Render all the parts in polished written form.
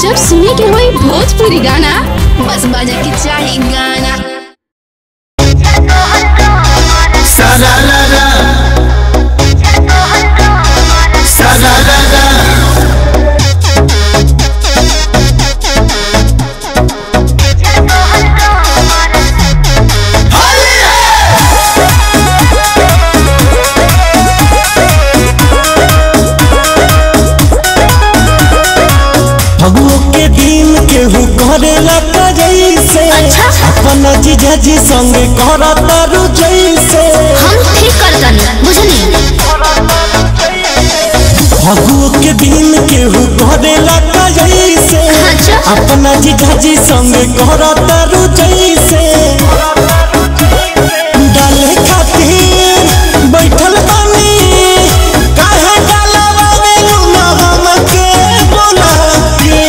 जब सुने के होई भोजपुरी गाना बस बजे के चाही गाना। सारा ला ला सारा ला ला फगुओ के दिन केहू करेला जैसे अपना जीजा जी संगे करता रु जैसे हम ठीक करतनी बुझनी। फगुओ के दिन केहू करेला जैसे अपना जीजा जी संगे करता रु जैसे डाले खातिर बैठल बानी काहे डालवावे ना हमके बोला के।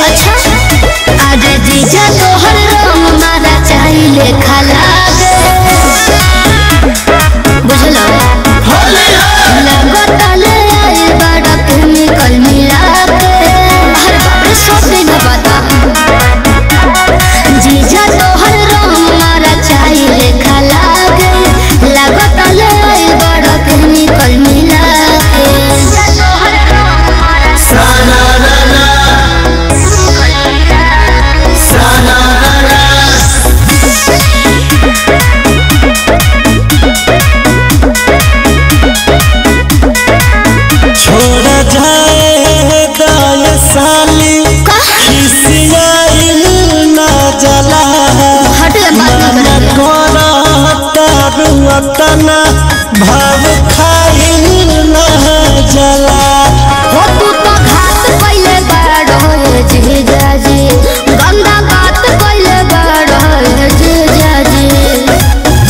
आज जीजा तोहर रंग मारा चाहिले खाला दे बुझलो लगताले आए बड़ा केमिकल मिला के हर बार सब दिन बता जीजा तोहर रंग मारा चाहिले खाला दे लगताले आए बड़ा केमिकल मिला के सारा ला ला सारा ला ला छोड़ जाए दाय साली खिसियाइल ना जला मन करता रुअतना भाव खाइल ना जला। हो तू तो घात कइले बाड़ो जीजा जी गंदा बात कइले बाड़ो जीजा जी।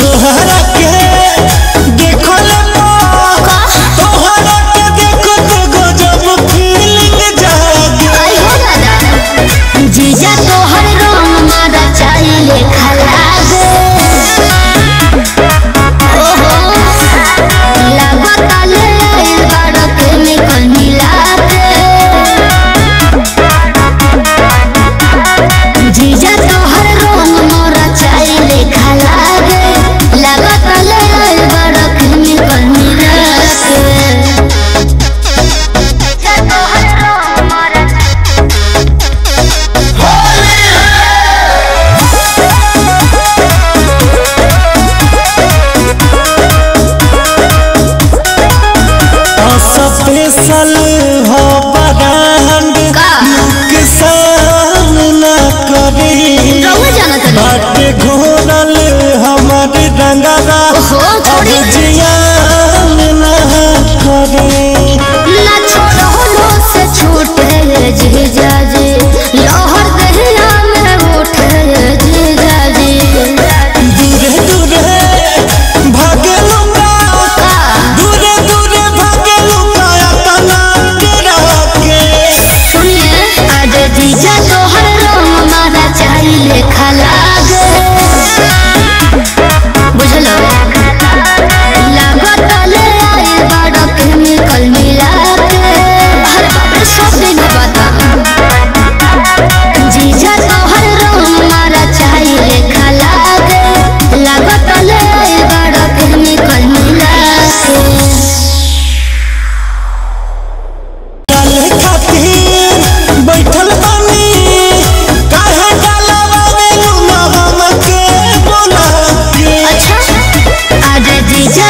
तोहरा के देखल तोहरा के देखो तो गजब फीलिंग जागे। आई हो दादा जीजा तोहर रंग मारा चाहिले खाला दे ओहो लगताले आइल बाड़ो केमिकल मिला के जीजा तोहर रंग मारा चाहिले खाला दे लगताले आइल बाड़ो केमिकल मिला के। स्पेशल हो ब्रांड नुकसान न करी रहुआ जानत नहीं। बाटे घोरल हमर रंगरा ओहो, छोड़ी। अब जियान न करी। ना छोड़ो लो से छूटे जीजा जी लहर दहिया में उठे जीजा जी। दूरे दूरे भागे लूंगा दूरे दूरे भागे लूंगा अपना तेरा के। सुनिए आज जीजा तोहर रंग मारा चाहिले खाला दे बुझलो लगताले आए बड़ा केमिकल मिला के हर बार सब दिन बता जीजा तोहर रंग मारा चाहिले खाला दे लगताले आए बड़ा केमिकल मिला के। डाले खातिर बैठल बानी काहे डालवावे ना हमके बोला के। आज जीजा